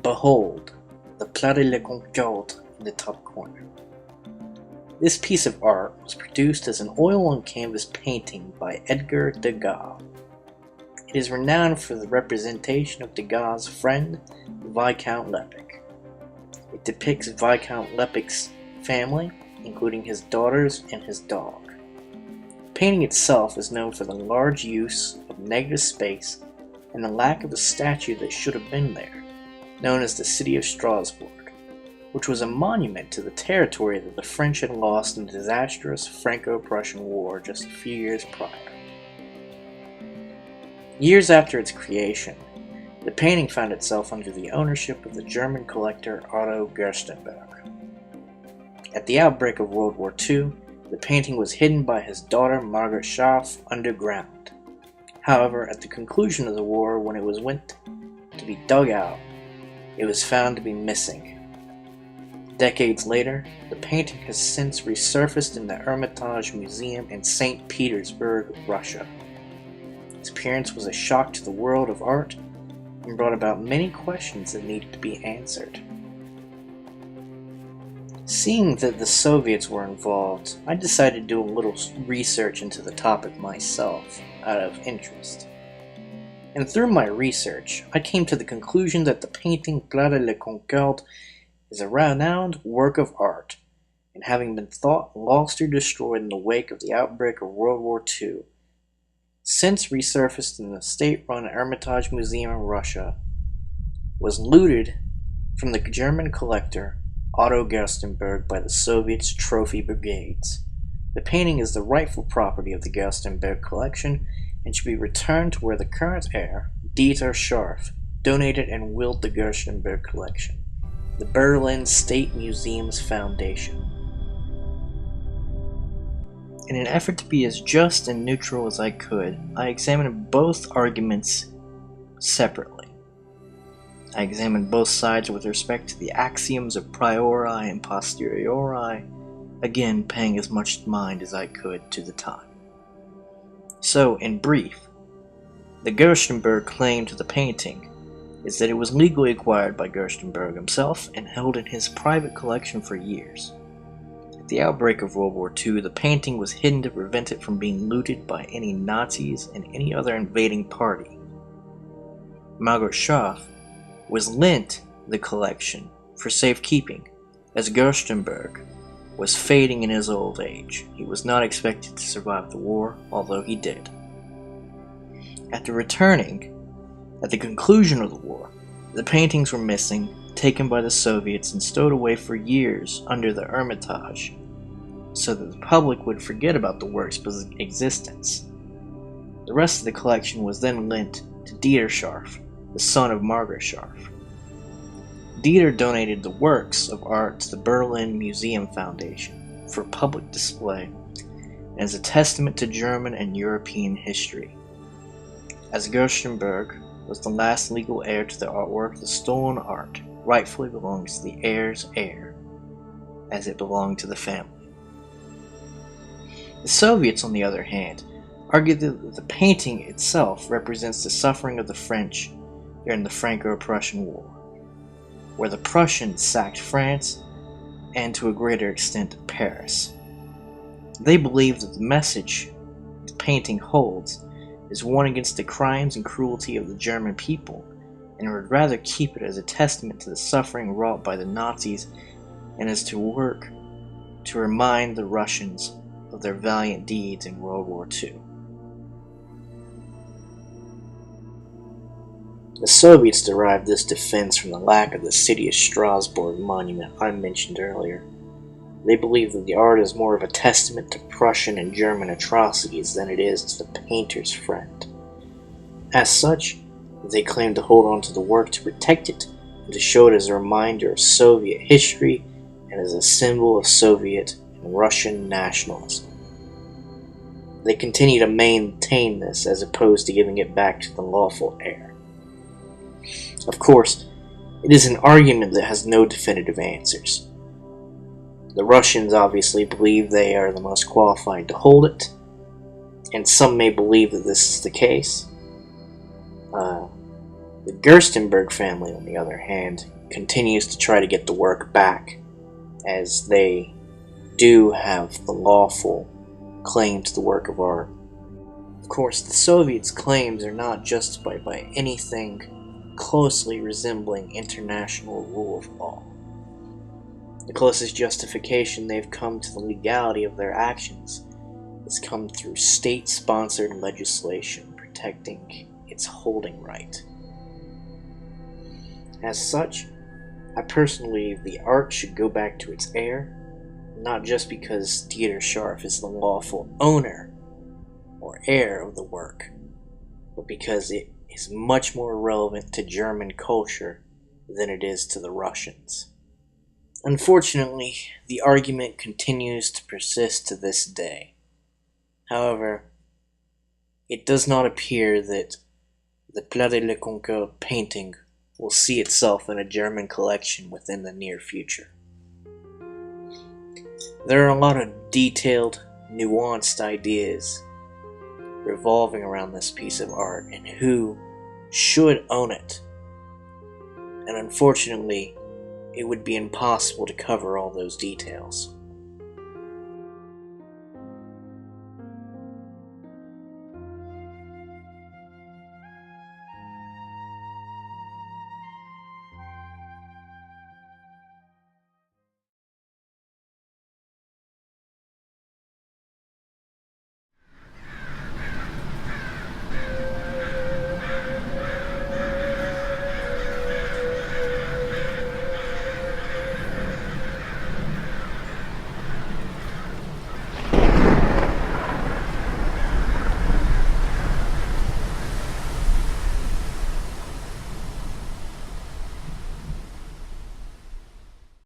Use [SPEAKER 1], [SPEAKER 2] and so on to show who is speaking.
[SPEAKER 1] Behold, the Place de la Concorde in the top corner. This piece of art was produced as an oil-on-canvas painting by Edgar Degas. It is renowned for the representation of Degas' friend, Viscount Lepic. It depicts Viscount Lepic's family, including his daughters and his dog. The painting itself is known for the large use of negative space and the lack of a statue that should have been there, known as the City of Strasbourg, which was a monument to the territory that the French had lost in the disastrous Franco-Prussian War just a few years prior. Years after its creation, the painting found itself under the ownership of the German collector Otto Gerstenberg. At the outbreak of World War II, the painting was hidden by his daughter Margaret Schaff underground. However, at the conclusion of the war, when it was went to be dug out, it was found to be missing. Decades later, the painting has since resurfaced in the Hermitage Museum in St. Petersburg, Russia. Its appearance was a shock to the world of art and brought about many questions that needed to be answered. Seeing that the Soviets were involved, I decided to do a little research into the topic myself, out of interest. And through my research, I came to the conclusion that the painting Place de la Concorde is a renowned work of art, and having been thought lost or destroyed in the wake of the outbreak of World War II, since resurfaced in the state-run Hermitage Museum in Russia, was looted from the German collector Otto Gerstenberg by the Soviets' trophy brigades. The painting is the rightful property of the Gerstenberg collection and should be returned to where the current heir, Dieter Scharf, donated and willed the Gerstenberg collection, the Berlin State Museum's foundation. In an effort to be as just and neutral as I could, I examined both arguments separately. I examined both sides with respect to the axioms of priori and posteriori, again paying as much mind as I could to the time. So, in brief, the Gerstenberg claim to the painting is that it was legally acquired by Gerstenberg himself and held in his private collection for years. At the outbreak of World War II, the painting was hidden to prevent it from being looted by any Nazis and any other invading party. Margaret Schaff was lent the collection for safekeeping, as Gerstenberg was fading in his old age. He was not expected to survive the war, although he did. After returning, at the conclusion of the war, the paintings were missing, taken by the Soviets and stowed away for years under the Hermitage, so that the public would forget about the work's existence. The rest of the collection was then lent to Dieter Scharf, the son of Margaret Schaff. Dieter donated the works of art to the Berlin Museum Foundation for public display and as a testament to German and European history. As Gerstenberg was the last legal heir to the artwork, the stolen art rightfully belongs to the heir's heir, as it belonged to the family. The Soviets, on the other hand, argued that the painting itself represents the suffering of the French during the Franco-Prussian War, where the Prussians sacked France and, to a greater extent, Paris. They believed that the message the painting holds is one against the crimes and cruelty of the German people, and would rather keep it as a testament to the suffering wrought by the Nazis and as to work to remind the Russians of their valiant deeds in World War II. The Soviets derived this defense from the lack of the City of Strasbourg monument I mentioned earlier. They believe that the art is more of a testament to Prussian and German atrocities than it is to the painter's friend. As such, they claim to hold on to the work to protect it and to show it as a reminder of Soviet history and as a symbol of Soviet and Russian nationalism. They continue to maintain this as opposed to giving it back to the lawful heir. Of course, it is an argument that has no definitive answers. The Russians obviously believe they are the most qualified to hold it, and some may believe that this is the case. The Gerstenberg family, on the other hand, continues to try to get the work back, as they do have the lawful claim to the work of art. Of course, the Soviets' claims are not justified by anything closely resembling international rule of law. The closest justification they've come to the legality of their actions has come through state-sponsored legislation protecting its holding right. As such, I personally believe the art should go back to its heir, not just because Dieter Scharf is the lawful owner or heir of the work, but because it is much more relevant to German culture than it is to the Russians. Unfortunately, the argument continues to persist to this day. However, it does not appear that the Place de la Concorde painting will see itself in a German collection within the near future. There are a lot of detailed, nuanced ideas revolving around this piece of art and who should own it. And unfortunately, it would be impossible to cover all those details.